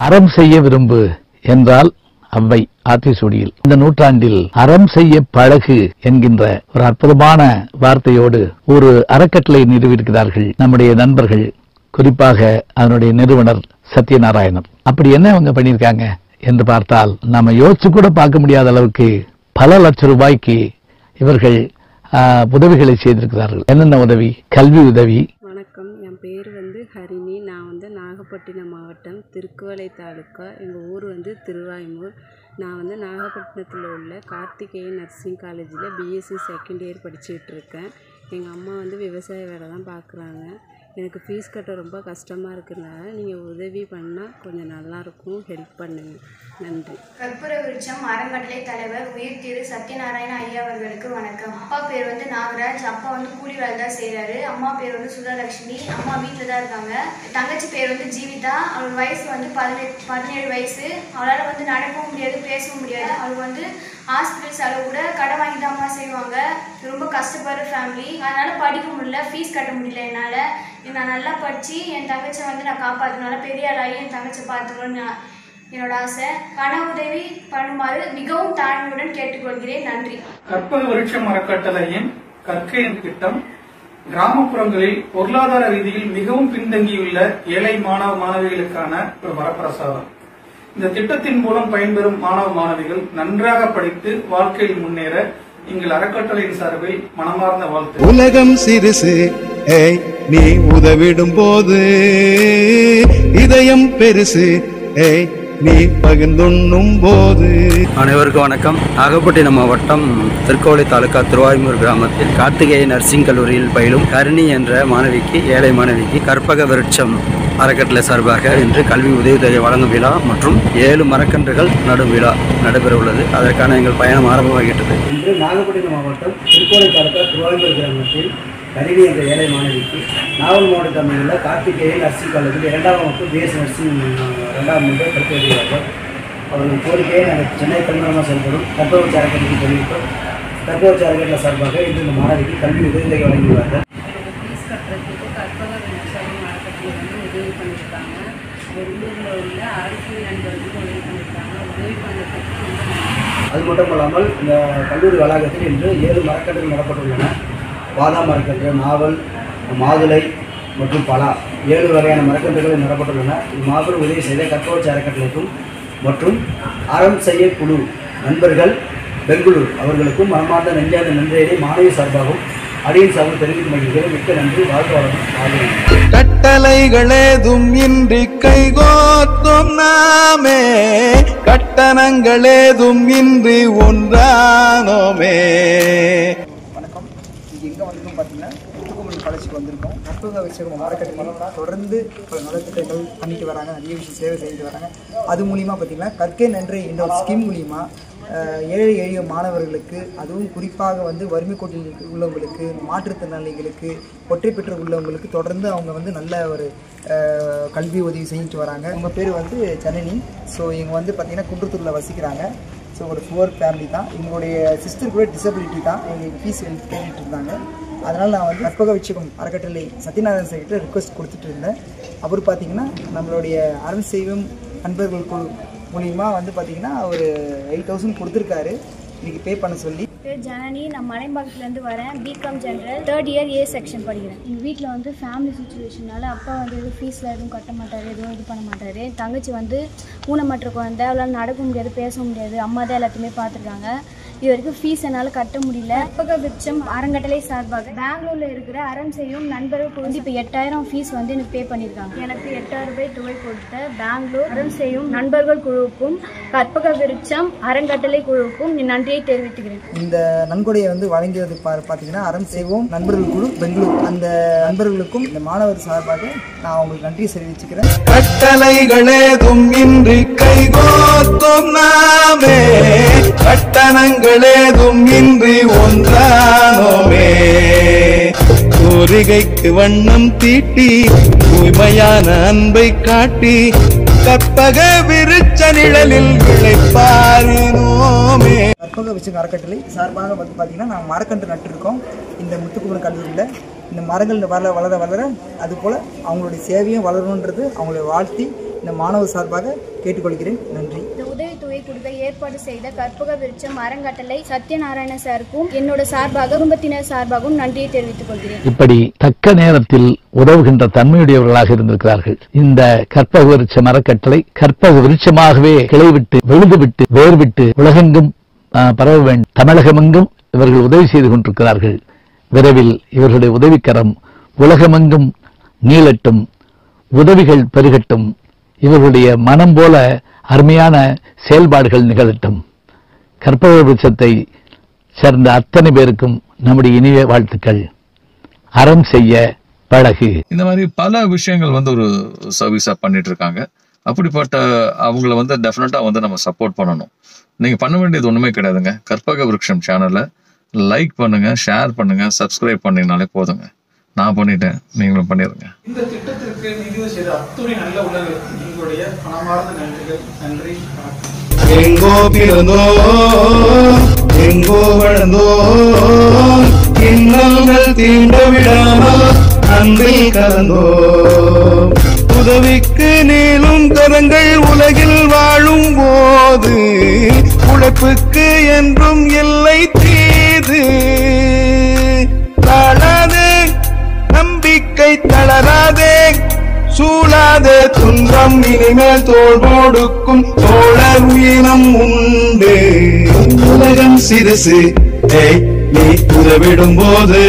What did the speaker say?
அறம் செய்ய விரும்பு என்றால் அவ்வை ஆத்திசூடியில் இந்த நூற்றாண்டில் அறம் செய்ய பழகு என்கின்ற ஒரு அற்புதமான வார்த்தையோடு ஒரு அறக்கட்டளை நிறுவியிருக்கிறார்கள் நம்முடைய நண்பர்கள், குறிப்பாக அதனுடைய நிறுவனர் சத்யநாராயணன். அப்படி என்ன அவங்க பண்ணியிருக்காங்க என்று பார்த்தால் நாம யோசிச்சு கூட பார்க்க முடியாத அளவுக்கு பல லட்சம் ரூபாய்க்கு இவர்கள் உதவிகளை செய்திருக்கிறார்கள். என்னென்ன உதவி? கல்வி உதவி. வணக்கம், என் பேர் ஹரிணி. நான் நாகப்பட்டினம் மாவட்டம் திருக்குவளை தாலுக்கா. எங்கள் ஊர் திருவாய்மூர். நான் நாகப்பட்டினத்தில் உள்ள கார்த்திகேயன் நர்சிங் காலேஜில் பிஎஸ்சி செகண்ட் இயர் படிச்சுட்டு இருக்கேன். எங்கள் அம்மா விவசாய வேலை தான் பார்க்குறாங்க. எனக்கு ஃபீஸ் கட்ட ரொம்ப கஷ்டமாக இருக்கிறதுனால நீங்கள் உதவி பண்ணால் கொஞ்சம் நல்லாயிருக்கும், ஹெல்ப் பண்ணுங்கள். நன்றி. கற்பூர விருட்சம் அறக்கட்டளை தலைவர் உயிர் திரு சத்யநாராயண ஐயா அவர்களுக்கு வணக்கம். அப்பா பேர் நாகராஜ். அப்பா கூலி வேலை தான் செய்கிறாரு. அம்மா பேர் சுதாலட்சுமி. அம்மா வீட்டில் தான் இருக்காங்க. தங்கச்சி பேர் ஜீவிதா. அவள் வயசு 17 வயசு. அவளால் நடக்கவும் முடியாது, பேசவும் முடியாது. அவள் ஹாஸ்பிட்டல் செலவு கூட கடை வாங்கி தான் அம்மா செய்வாங்க. ரொம்ப கஷ்டப்படுற ஃபேமிலி. அதனால் படிக்க முடியல, ஃபீஸ் கட்ட முடியல. என்னால் நான் நல்லா படித்து என் தங்கச்சை நான் காப்பாற்றனால பெரிய ஆளாகி என் தங்கச்சை பார்த்துக்கணும்னு என்னோட ஆசை. பண உதவி பண்ணுமாறு மிகவும் தாழ்மையுடன் கேட்டுக்கொள்கிறேன். நன்றி. கற்பக விருட்சம் அறக்கட்டளையின் கற்கையின் திட்டம் கிராமப்புறங்களில் பொருளாதார ரீதியில் மிகவும் பின்தங்கியுள்ள ஏழை மாணவ மாணவிகளுக்கான ஒரு வரப்பிரசாதம். இந்த திட்டத்தின் மூலம் பயன்பெறும் மாணவ மாணவிகள் நன்றாக படித்து வாழ்க்கையில் முன்னேற எங்கள் அறக்கட்டளையின் சார்பில் மனமார்ந்த வாழ்த்து. உலகம் சிறுசு, நீ உதவிடும் போது இதயம் பெருசு, நீ பகிர்ந்துண்ணும் போது. அனைவருக்கும் வணக்கம். நாகப்பட்டினம் மாவட்டம் திருக்கோளை தாலுக்கா திருவாய்மூர் கிராமத்தில் கார்த்திகேயன் நர்சிங் கல்லூரியில் பயிலும் ஹரிணி என்ற மாணவிக்கு, ஏழை மாணவிக்கு கற்பக விருட்சம் அறக்கட்டளை சார்பாக இன்று கல்வி உதவித்தொகை வழங்கும் விழா மற்றும் 7 மரக்கன்றுகள் நடும் விழா நடைபெற உள்ளது. அதற்கான எங்கள் பயணம் ஆரம்பமாகிட்டது. இன்று நாகப்பட்டினம் மாவட்டம் திருக்கோளை தாலுக்கா திருவாய்மூர் கிராமத்தில் ஹரிணி என்ற ஏழை மாணவிக்கு நாவல் மாவட்டத்தில் அமைந்துள்ள கார்த்திகேயன் நர்சிங் காலேஜில் 2ஆம் வகுப்பு பிஎஸ்சி நர்சிங் 2ஆம் ஆண்டு படித்து வருகிறார்கள். அவர்கள் கோரிக்கையை நாங்கள் சென்னை கல்விமாக செயல்படும் கற்பக அறக்கட்டளைக்கு தெரிவித்தோம். கற்பக அறக்கட்டளை சார்பாக இன்று இந்த மாணவிக்கு கல்வி உதவித்தொகை வழங்கியுள்ளார்கள். ஃபீஸ் கட்டுறதுக்கு கற்பக விருட்சம் அறக்கட்டளை உதவி பண்ணியிருக்காங்க. வெளியூரில் உள்ள அரசியல் நண்பர்களுக்கு உதவி பண்ணியிருக்காங்க. உதவி பண்ணுறதுக்கு அது மட்டுமல்லாமல் இந்த கல்லூரி வளாகத்தில் இன்று 7 மரக்கன்றுகள் நடப்பட்டுள்ளன. பாதாம் மரக்கன்று, நாவல், மாதுளை மற்றும் பலா 7 வகையான மரக்கன்றுகள் நடப்பட்டுள்ளன. மாபெரும் உதவி செய்த கற்பக அறக்கட்டளைக்கும் மற்றும் அறம் செய்ய குழு நண்பர்கள் பெங்களூர் அவர்களுக்கும் மனமார்ந்த நெஞ்சார்ந்த நன்றியை மாணவி சார்பாகவும் அடியின் சார்பாக தெரிவிக்கும் மகிழ்ச்சியில் மிக்க நன்றி. வாழ்க்கை வளர்க்கும். கட்டளைகளேதும் இன்றி கைகோத்தும் நாமே, கட்டணங்களேதும் இன்றி ஒன்றானோமே. வணக்கம். இங்கே எங்கே வந்திருக்கோம் பார்த்தீங்கன்னா முத்துக்குமரன் காலேஜுக்கு வந்திருக்கோம். கற்பக விருட்சம் அறக்கட்டளை தொடர்ந்து பல நலத்திட்டங்கள் பண்ணிட்டு வராங்க, நிறைய விஷயம் சேவை செய்துட்டு வராங்க. அது மூலிமா பார்த்தீங்கன்னா கற்கை நன்றி என்ற ஒரு ஸ்கீம் மூலிமா ஏழை எளிய மாணவர்களுக்கு, அதுவும் குறிப்பாக வறுமை கோட்டில் உள்ளவங்களுக்கு, மாற்றுத்திறனாளிகளுக்கு, ஒற்றை பெற்ற உள்ளவங்களுக்கு தொடர்ந்து அவங்க நல்ல ஒரு கல்வி உதவி செஞ்சுட்டு வராங்க. அவங்க பேர் ஜனனி. ஸோ இவங்க பார்த்திங்கன்னா குன்றத்தூரில் வசிக்கிறாங்க. ஸோ ஒரு புவர் ஃபேமிலி தான். எங்களுடைய சிஸ்டர் கூட டிசபிலிட்டி தான். எங்களுக்கு ஃபீஸ் கேட்டுட்டு இருந்தாங்க. அதனால் நான் கற்பக விருட்சம் அறக்கட்டளை சத்யநாராயணன் சார்கிட்ட ரிக்வெஸ்ட் கொடுத்துட்டு இருந்தேன். அவர் பார்த்திங்கன்னா நம்மளுடைய அறம் செய்யும் நண்பர்கள் மூலிமா பார்த்திங்கன்னா ஒரு 8000 கொடுத்துருக்காரு இன்றைக்கி பே பண்ண சொல்லி. பேர் ஜனனி. நான் மலைம்பாக்கத்துலேருந்து வரேன். BCom general 3rd year A section படிக்கிறேன். எங்கள் வீட்டில் ஃபேமிலி சுச்சுவேஷனால் அப்பா எதுவும் ஃபீஸில் எதுவும் கட்ட மாட்டார், எதுவும் இது பண்ண மாட்டார். தங்கச்சி ஊனமற்ற குழந்தை, அவளால் நடக்க முடியாது, பேச முடியாது. அம்மா தான் எல்லாத்தையுமே பார்த்துருக்காங்க. இது வரைக்கும் ஃபீஸ் என்னால் கட்ட முடியல. கற்பக விருட்சம் அறக்கட்டளை சார்பாக பெங்களூரில் இருக்கிற அறம் செய்யும் நண்பர்கள் இப்போ 8000 ஃபீஸ் எனக்கு பே பண்ணியிருக்காங்க. எனக்கு 8000 ரூபாய் தொகை கொடுத்த பெங்களூர் அறம் செய்யும் நண்பர்கள் குழுவுக்கும் கற்பக விருட்சம் அறக்கட்டளை குழுவுக்கும் நன்றியை தெரிவித்துக்கிறேன். இந்த நன்கொடையை வழங்கியது பார்த்தீங்கன்னா அறம் செய்வோம் நண்பர்கள் குழு பெங்களூர். அந்த நண்பர்களுக்கும் இந்த மாணவர் சார்பாக நான் அவங்களுக்கு நன்றி தெரிவிச்சுக்கிறேன். கட்டளைகளேதும் இன்றி கைகோத்தும் நாமே, கட்டணங்களேதும் இன்றி ஒன்றானோமே. கோரிகைக்கு வண்ணம் தீட்டி தூய்மையான அன்பை காட்டி கற்பக விருட்ச நிழலில் விளைப்பாரினோமே. கற்பக விருட்சம் அறக்கட்டளை சார்பாக பார்த்தீங்கன்னா நாங்கள் மரக்கன்று நட்டுருக்கோம் இந்த முத்துக்குமரன் கல்லூரியில். இந்த மரங்கள் வளர வளர வளர அதுபோல் அவங்களுடைய சேவையும் வளரணுன்றது அவங்களை வாழ்த்தி இந்த மாணவர் சார்பாக கேட்டுக்கொள்கிறேன். நன்றி. இந்த உதவித்தொகை கொடுக்க ஏற்பாடு செய்த கற்பக விருட்சம் அறங்கட்டளை சத்யநாராயண சாருக்கும் என்னோட சார்பாக குடும்பத்தினர் சார்பாகவும் நன்றியை தெரிவித்துக் கொள்கிறேன். இப்படி தக்க நேரத்தில் உதவுகின்ற தன்மையுடையவர்களாக இருந்திருக்கிறார்கள். இந்த கற்பக விருட்சம் அறக்கட்டளை கற்பக விருட்சமாகவே கிளைவிட்டு விழுதுவிட்டு வேர்விட்டு உலகெங்கும் பரவ வேண்டும். தமிழகமெங்கும் இவர்கள் உதவி செய்து கொண்டிருக்கிறார்கள். விரைவில் இவர்களுடைய உதவிக்கரம் உலகமெங்கும் நீளட்டும், உதவிகள் பெருகட்டும், இவர்களுடைய மனம் போல அருமையான செயல்பாடுகள் நிகழட்டும். கற்பக விருட்சத்தை சேர்ந்த அத்தனை பேருக்கும் நம்முடைய இனிய வாழ்த்துக்கள். அறம் செய்ய பழகு. இந்த மாதிரி பல விஷயங்கள் ஒரு சர்வீஸா பண்ணிட்டு இருக்காங்க. அப்படிப்பட்ட அவங்கள டெஃபினட்டா நம்ம சப்போர்ட் பண்ணணும். நீங்க பண்ண வேண்டியது ஒண்ணுமே கிடையாதுங்க. கற்பக விருட்சம் சேனலை லைக் பண்ணுங்க, ஷேர் பண்ணுங்க, சப்ஸ்கிரைப் பண்ணீங்கனாலே போதுங்க. நான் பண்ணிட்டேன், நீங்களும் பண்ணிருங்க. இந்த திட்டத்திற்கு நிதி செய்த அத்துணை நல்ல உள்ளங்களுக்கு எங்களுடைய மனமார்ந்த நன்றிகள். நன்றி, வணக்கம். எங்கோ பிறந்தோ எங்கோ வளர்ந்தோ இன்னல்கள் தீண்ட விடாமல் அன்பில் கலந்தோ உதவிக்கு நீளும் கரங்கள் உலகில் வாழும் போது உழைப்புக்கு என்றும் எல்லை தீது. தாழாதே, நம்பிக்கை தளராதே, சூழாதே துன்பம் இனிமேல் தோள் கொடுக்கும் தோழர் வீணம் உண்டு. உலகம் சிறுசு, நீ உதவிடும் போது